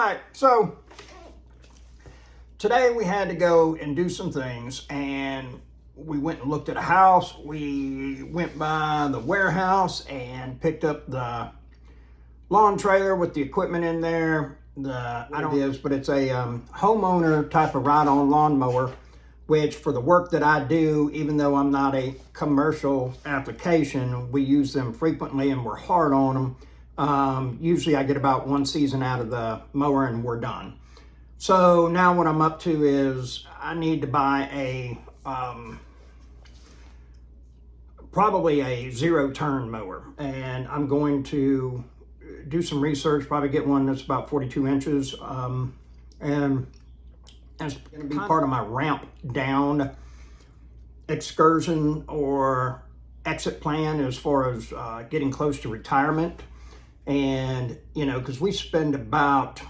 right, so today we had to go and do some things, and we went and looked at a house. We went by the warehouse and picked up the lawn trailer with the equipment in there. I don't know what it is, but it's a homeowner type of ride-on lawnmower, which for the work that I do, even though I'm not a commercial application, we use them frequently and we're hard on them. Usually I get about one season out of the mower and we're done. So now what I'm up to is I need to buy a probably a zero-turn mower, and I'm going to do some research, probably get one that's about 42 inches, and that's going to be part of my ramp down excursion or exit plan as far as getting close to retirement. And you know, because we spend about,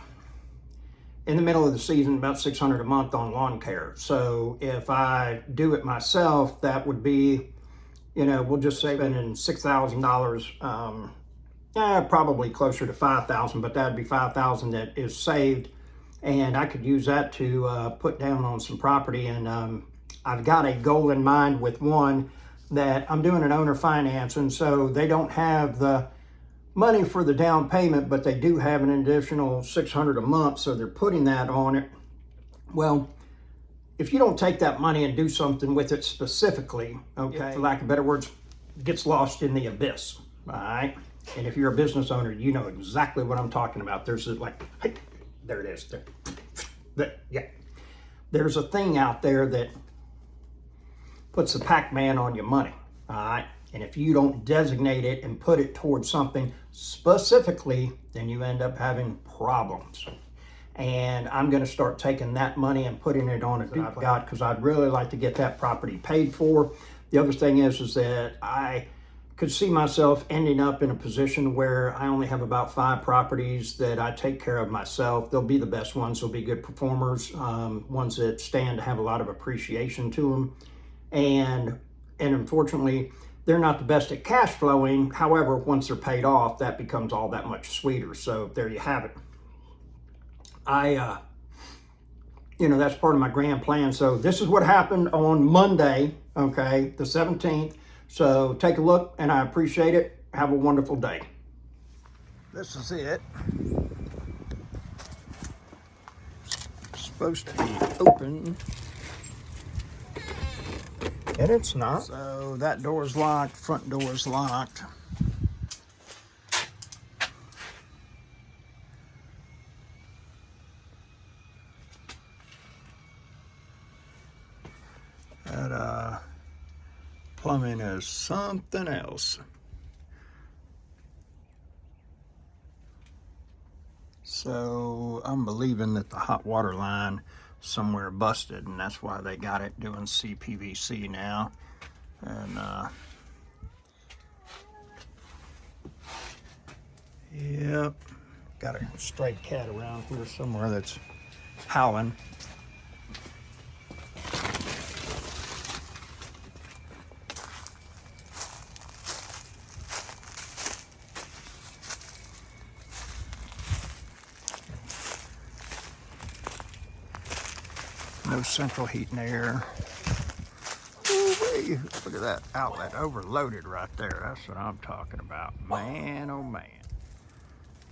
in the middle of the season, about $600 a month on lawn care. So if I do it myself, that would be, you know, we'll just say spending $6,000, probably closer to $5,000, but that'd be $5,000 that is saved, and I could use that to put down on some property. And I've got a goal in mind with one that I'm doing an owner finance, and so they don't have the money for the down payment, but they do have an additional $600 a month, so they're putting that on it. Well, if you don't take that money and do something with it specifically, okay, for lack of better words, it gets lost in the abyss, all right? And if you're a business owner, you know exactly what I'm talking about. There's like, hey, there it is. Yeah. There's a thing out there that puts the Pac-Man on your money, all right? And if you don't designate it and put it towards something specifically, then you end up having problems. And I'm going to start taking that money and putting it on a that I've got, because I'd really like to get that property paid for. The other thing is that I could see myself ending up in a position where I only have about 5 properties that I take care of myself. They'll be the best ones. They'll be good performers, ones that stand to have a lot of appreciation to them. And unfortunately, they're not the best at cash flowing. However, once they're paid off, that becomes all that much sweeter. So there you have it. You know, that's part of my grand plan. So this is what happened on Monday, okay, the 17th. So take a look, and I appreciate it. Have a wonderful day. This is it. It's supposed to be open, and it's not. So that door's locked, front door's locked. That plumbing is something else. So I'm believing that the hot water line somewhere busted, and that's why they got it doing CPVC now. And yep, got a stray cat around here somewhere that's howling. No central heat and air. Ooh-wee. Look at that outlet overloaded right there. That's what I'm talking about. Man, oh man.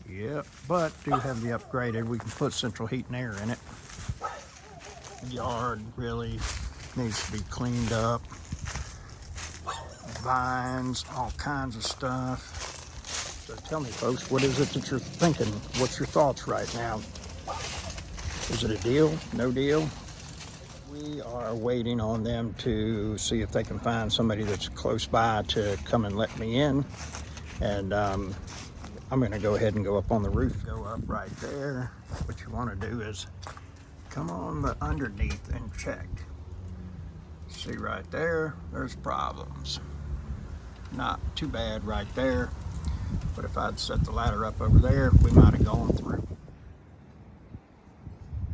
Yep, but do have the upgraded. We can put central heat and air in it. Yard really needs to be cleaned up. Vines, all kinds of stuff. So tell me, folks, what is it that you're thinking? What's your thoughts right now? Is it a deal? No deal? We are waiting on them to see if they can find somebody that's close by to come and let me in. And I'm going to go ahead and go up on the roof. Go up right there. What you want to do is come on the underneath and check. See right there, there's problems. Not too bad right there. But if I'd set the ladder up over there, we might have gone through.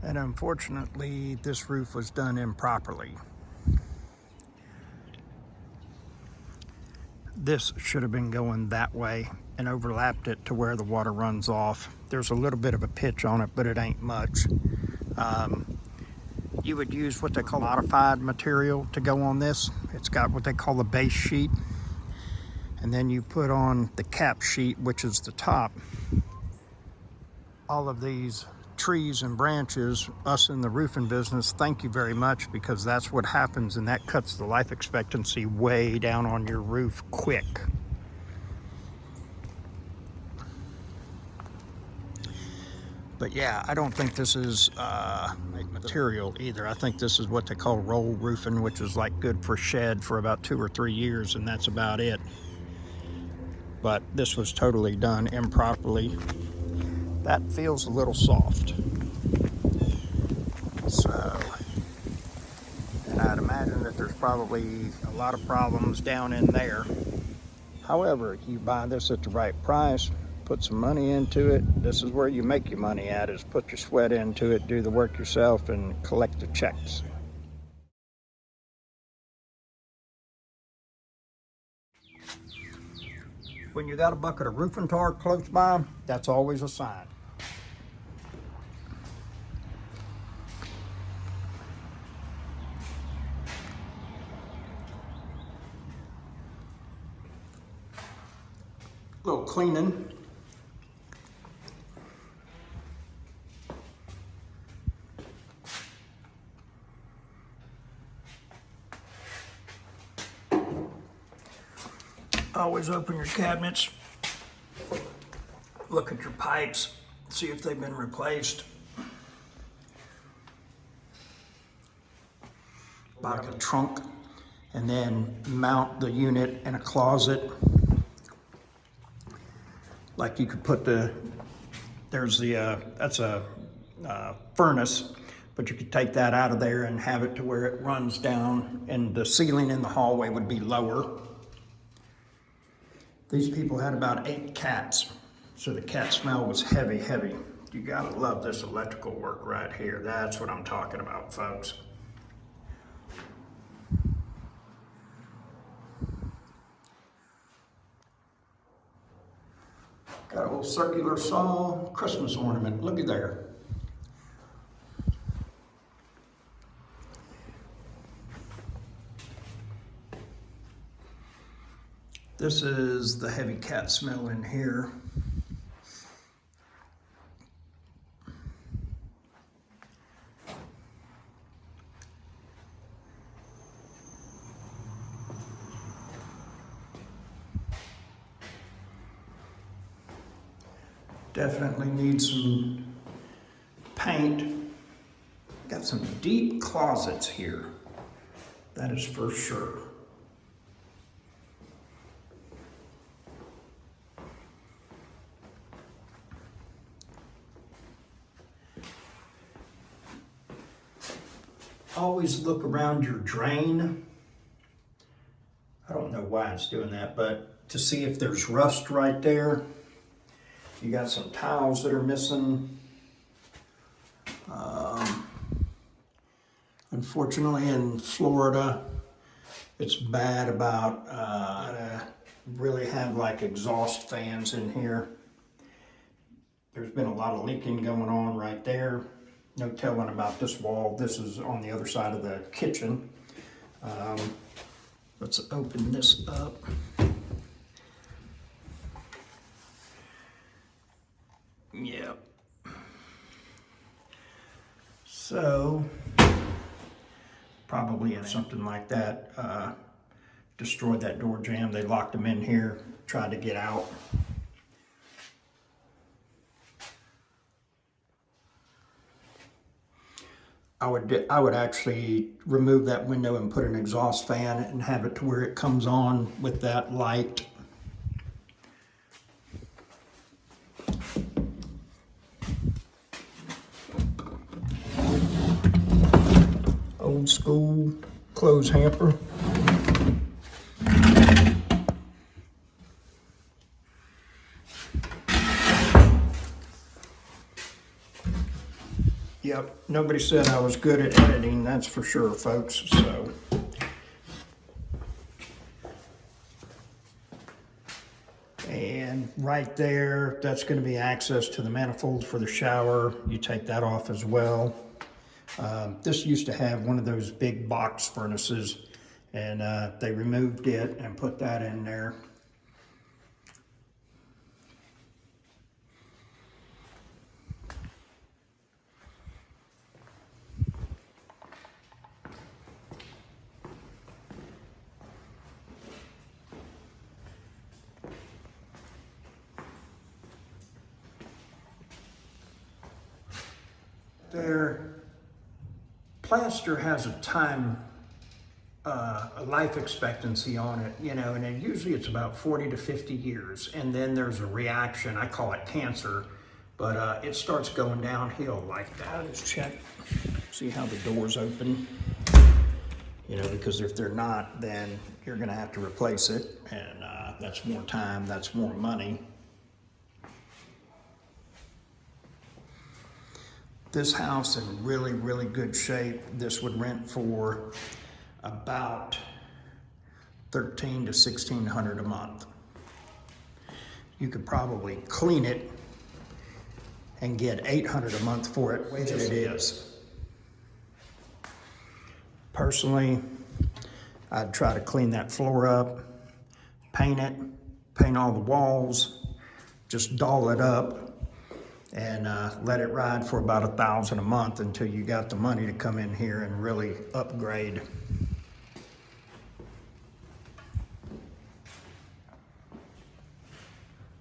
And unfortunately, this roof was done improperly. This should have been going that way and overlapped it to where the water runs off. There's a little bit of a pitch on it, but it ain't much. You would use what they call modified material to go on this. It's got what they call the base sheet, and then you put on the cap sheet, which is the top. All of these trees and branches, us in the roofing business, thank you very much, because that's what happens, and that cuts the life expectancy way down on your roof quick. But yeah, I don't think this is material either. I think this is what they call roll roofing, which is like good for shed for about 2 or 3 years, and that's about it. But this was totally done improperly. That feels a little soft. So, and I'd imagine that there's probably a lot of problems down in there. However, you buy this at the right price, put some money into it. This is where you make your money at, is put your sweat into it, do the work yourself, and collect the checks. When you got a bucket of roofing tar close by, that's always a sign. A little cleaning. Always open your cabinets, look at your pipes, see if they've been replaced. Bottom of a trunk, and then mount the unit in a closet. Like you could put that's a furnace, but you could take that out of there and have it to where it runs down, and the ceiling in the hallway would be lower. These people had about 8 cats, so the cat smell was heavy, heavy. You gotta love this electrical work right here. That's what I'm talking about, folks. Got a little circular saw, Christmas ornament, looky there. This is the heavy cat smell in here. Definitely needs some paint. Got some deep closets here. That is for sure. Always look around your drain. I don't know why it's doing that, but to see if there's rust right there. You got some tiles that are missing. Unfortunately, in Florida, it's bad about really have like exhaust fans in here. There's been a lot of leaking going on right there. No telling about this wall. This is on the other side of the kitchen. Let's open this up. Yep. So, probably something like that destroyed that door jamb. They locked them in here, tried to get out. I would actually remove that window and put an exhaust fan and have it to where it comes on with that light. Old school clothes hamper. Yep, nobody said I was good at editing, that's for sure, folks, so. And right there, that's going to be access to the manifold for the shower. You take that off as well. This used to have one of those big box furnaces, and they removed it and put that in there. Their plaster has a life expectancy on it, you know, and usually it's about 40 to 50 years. And then there's a reaction, I call it cancer, but it starts going downhill like that. Just check, see how the doors open, you know, because if they're not, then you're gonna have to replace it. And that's more time, that's more money. This house in really, really good shape. This would rent for about $1,300 to $1,600 a month. You could probably clean it and get $800 a month for it, which it is. Personally, I'd try to clean that floor up, paint it, paint all the walls, just doll it up, and let it ride for about $1,000 a month until you got the money to come in here and really upgrade.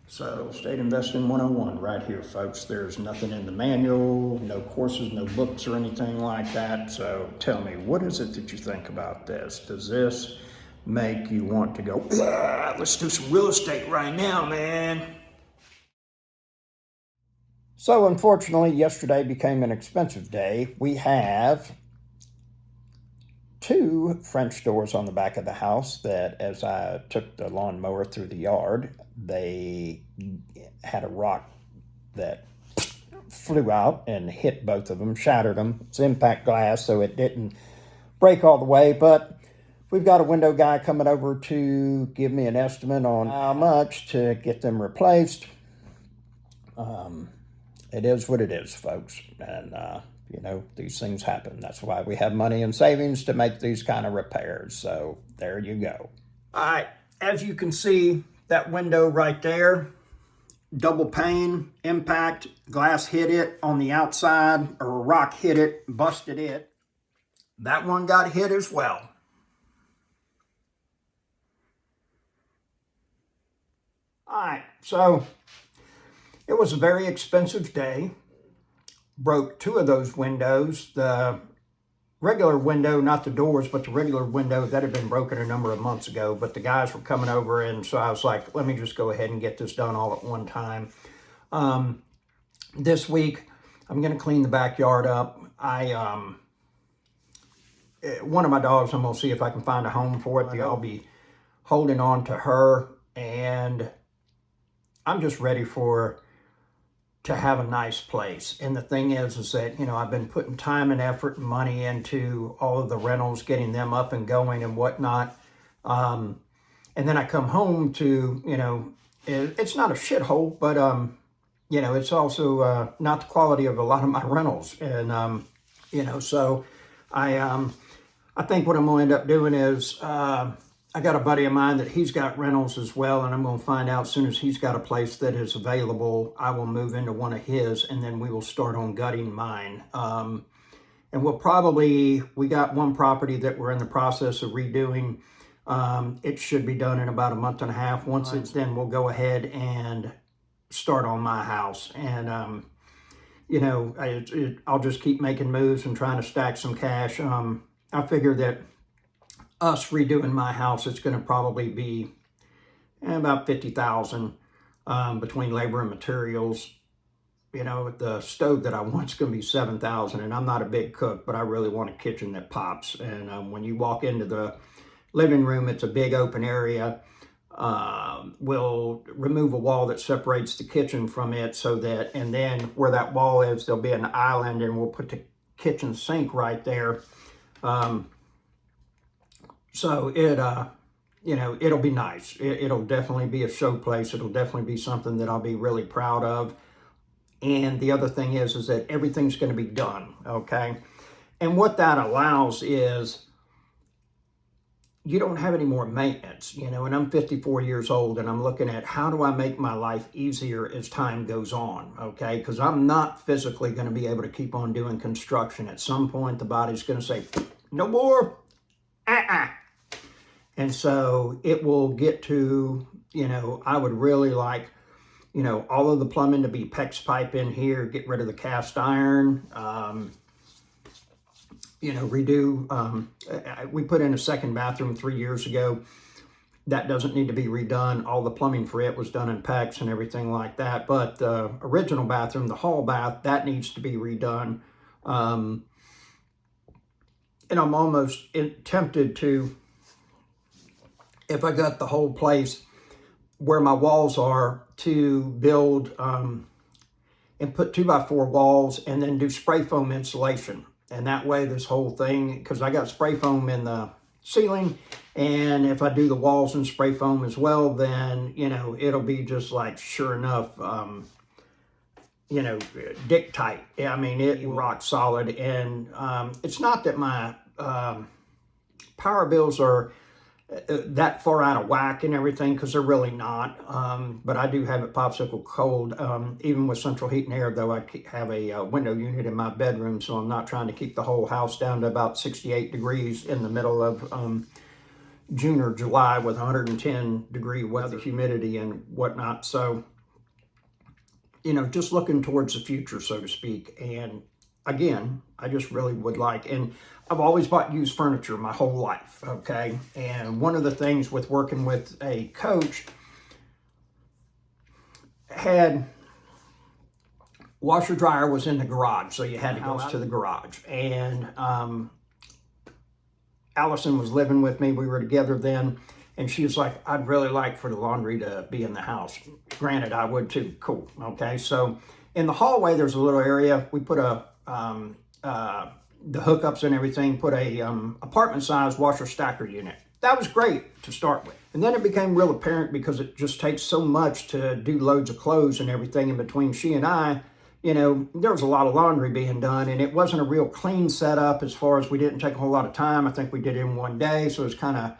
So, Estate Investing 101 right here, folks. There's nothing in the manual, no courses, no books or anything like that. So tell me, what is it that you think about this? Does this make you want to go, let's do some real estate right now, man? So unfortunately, yesterday became an expensive day. We have 2 French doors on the back of the house that, as I took the lawnmower through the yard, they had a rock that flew out and hit both of them, shattered them. It's impact glass, so it didn't break all the way, but we've got a window guy coming over to give me an estimate on how much to get them replaced. It is what it is, folks, and you know, these things happen. That's why we have money and savings to make these kind of repairs. So there you go. All right, as you can see, that window right there, double pane, impact, glass hit it on the outside, or a rock hit it, busted it. That one got hit as well. All right, so it was a very expensive day. Broke 2 of those windows. The regular window, not the doors, but the regular window, that had been broken a number of months ago, but the guys were coming over, and so I was like, let me just go ahead and get this done all at one time. This week, I'm going to clean the backyard up. One of my dogs, I'm going to see if I can find a home for it. I'll be holding on to her, and I'm just ready to have a nice place. And the thing is that, you know, I've been putting time and effort and money into all of the rentals, getting them up and going and whatnot. And then I come home to, you know, it's not a shithole, but, you know, it's also not the quality of a lot of my rentals. And, you know, so I think what I'm going to end up doing is, I got a buddy of mine that he's got rentals as well, and I'm going to find out as soon as he's got a place that is available, I will move into one of his, and then we will start on gutting mine. And we got one property that we're in the process of redoing. It should be done in about a month and a half. Once it's done, we'll go ahead and start on my house. And, you know, I'll just keep making moves and trying to stack some cash. I figure that us redoing my house, it's going to probably be about $50,000 between labor and materials. You know, the stove that I want is going to be $7,000, and I'm not a big cook, but I really want a kitchen that pops. And when you walk into the living room, it's a big open area. We'll remove a wall that separates the kitchen from it, so that, and then where that wall is, there'll be an island, and we'll put the kitchen sink right there. So it'll be nice. It'll definitely be a showplace. It'll definitely be something that I'll be really proud of. And the other thing is that everything's going to be done, okay? And what that allows is you don't have any more maintenance, and I'm 54 years old, and I'm looking at how do I make my life easier as time goes on, okay? Because I'm not physically going to be able to keep on doing construction. At some point, the body's going to say, no more, And so it will get to, I would really like, all of the plumbing to be PEX pipe in here, get rid of the cast iron, redo. We put in a second bathroom 3 years ago. That doesn't need to be redone. All the plumbing for it was done in PEX and everything like that. But the original bathroom, the hall bath, that needs to be redone. And I'm almost tempted to, if I got the whole place where my walls are, to build and put 2x4 walls and then do spray foam insulation. And that way this whole thing, because I got spray foam in the ceiling, and if I do the walls in spray foam as well, then, it'll be just like, sure enough, dick tight. I mean, it rock solid. And it's not that my power bills are that far out of whack and everything, because they're really not. But I do have it popsicle cold. Even with central heat and air, though, I have a window unit in my bedroom, so I'm not trying to keep the whole house down to about 68 degrees in the middle of June or July with 110 degree weather, humidity and whatnot. So, just looking towards the future, so to speak. And again, I just really would like, and I've always bought used furniture my whole life, okay? And one of the things with working with a coach, had washer dryer was in the garage, so you had to go out to the garage. And Allison was living with me. We were together then. And she was like, I'd really like for the laundry to be in the house. Granted, I would too. Cool. Okay. So in the hallway, there's a little area. We put the hookups and everything, put a apartment size washer stacker unit. That was great to start with. And then it became real apparent, because it just takes so much to do loads of clothes and everything in between she and I, there was a lot of laundry being done, and it wasn't a real clean setup as far as we didn't take a whole lot of time. I think we did it in one day. So it was kind of,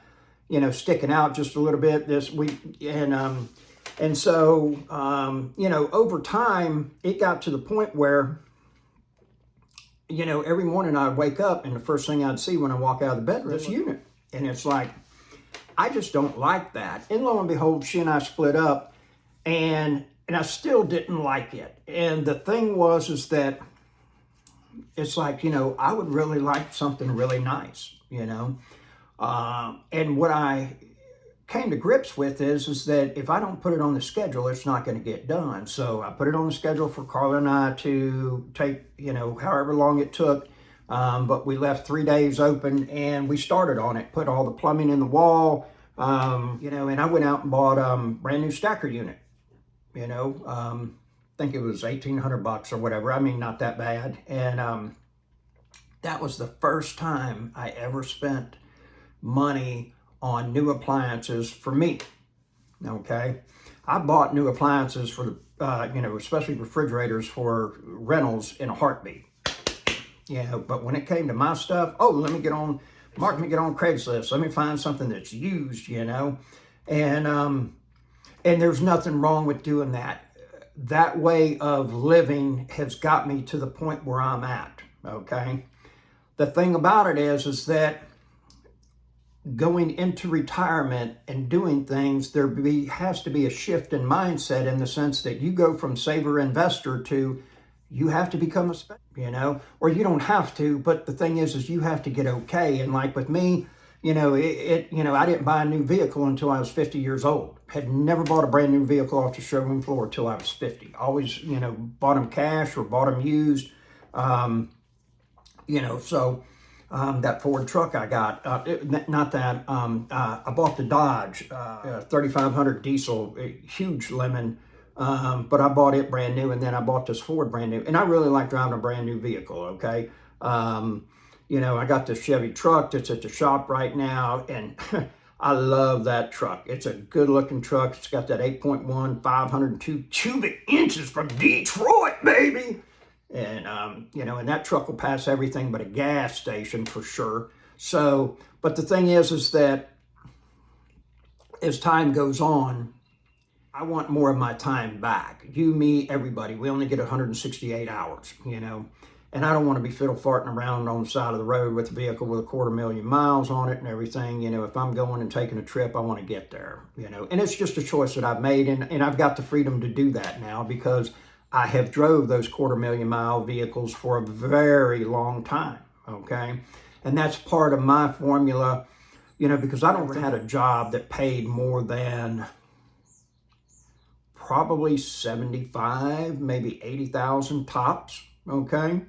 sticking out just a little bit this week. And so, over time, it got to the point where, every morning I'd wake up and the first thing I'd see when I walk out of the bedroom, this unit. And it's like, I just don't like that. And lo and behold, she and I split up, and I still didn't like it. And the thing is that it's like, I would really like something really nice, and what I came to grips with is that if I don't put it on the schedule, it's not going to get done. So I put it on the schedule for Carla and I to take, however long it took. But we left 3 days open, and we started on it, put all the plumbing in the wall, and I went out and bought a brand new stacker unit, I think it was $1,800 or whatever. I mean, not that bad. And that was the first time I ever spent money on new appliances for me, okay? I bought new appliances for, especially refrigerators for rentals in a heartbeat. But when it came to my stuff, let me get on Craigslist. Let me find something that's used, And there's nothing wrong with doing that. That way of living has got me to the point where I'm at, okay? The thing about it is that going into retirement and doing things, has to be a shift in mindset, in the sense that you go from saver investor to you have to become a spender, or you don't have to, but the thing is you have to get okay. And like with me, I didn't buy a new vehicle until I was 50 years old. Had never bought a brand new vehicle off the showroom floor until I was 50. Always, bought them cash or bought them used. That Ford truck I got, I bought the Dodge 3500 diesel, a huge lemon, but I bought it brand new, and then I bought this Ford brand new, and I really like driving a brand new vehicle, okay? I got this Chevy truck that's at the shop right now, and I love that truck. It's a good looking truck. It's got that 8.1, 502 cubic inches from Detroit, baby. And, you know, and that truck will pass everything but a gas station for sure. So, but the thing is that as time goes on, I want more of my time back. You, me, everybody. We only get 168 hours, you know. And I don't want to be fiddle farting around on the side of the road with a vehicle with 250,000 miles on it and everything. You know, if I'm going and taking a trip, I want to get there, you know. And it's just a choice that I've made. And I've got the freedom to do that now because I have drove those 250,000 mile vehicles for a very long time, okay? And that's part of my formula, you know, because I never had a job that paid more than probably 75, maybe 80,000 tops, okay?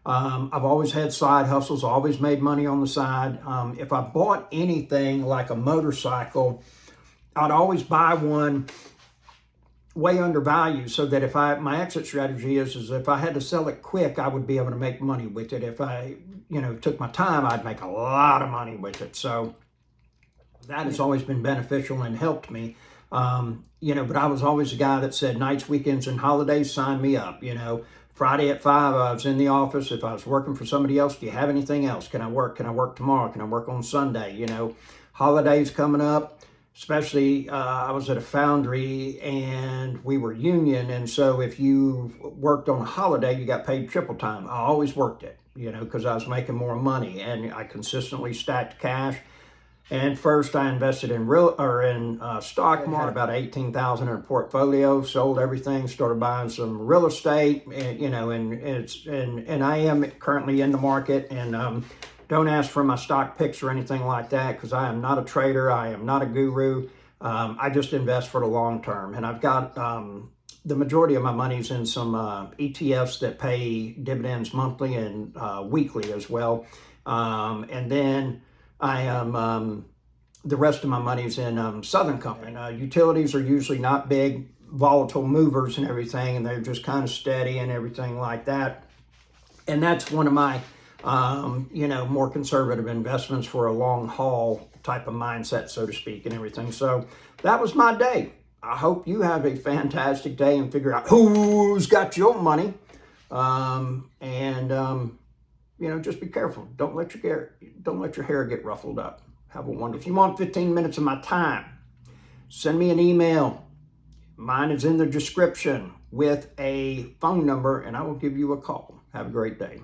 I've always had side hustles, always made money on the side. If I bought anything like a motorcycle, I'd always buy one way undervalued so that if my exit strategy is if I had to sell it quick, I would be able to make money with it. If I, you know, took my time, I'd make a lot of money with it. So that has always been beneficial and helped me. You know, but I was always a guy that said nights, weekends, and holidays, sign me up, you know. Friday at 5, I was in the office. If I was working for somebody else, do you have anything else? Can I work? Can I work tomorrow? Can I work on Sunday? You know, holidays coming up, especially I was at a foundry and we were union. And so if you worked on a holiday, you got paid triple time. I always worked it, you know, because I was making more money and I consistently stacked cash. And first, I invested in stock market. Had about 18,000 in a portfolio. Sold everything. Started buying some real estate. And, you know, and I am currently in the market. And don't ask for my stock picks or anything like that because I am not a trader. I am not a guru. I just invest for the long term. And I've got the majority of my money's in some ETFs that pay dividends monthly and weekly as well. And then I am, the rest of my money's in Southern Company. Utilities are usually not big, volatile movers and everything, and they're just kind of steady and everything like that. And that's one of my, you know, more conservative investments for a long haul type of mindset, so to speak, and everything. So that was my day. I hope you have a fantastic day and figure out who's got your money. You know, just be careful. Don't let your hair get ruffled up. Have a wonderful. If you want 15 minutes of my time, send me an email. Mine is in the description with a phone number, and I will give you a call. Have a great day.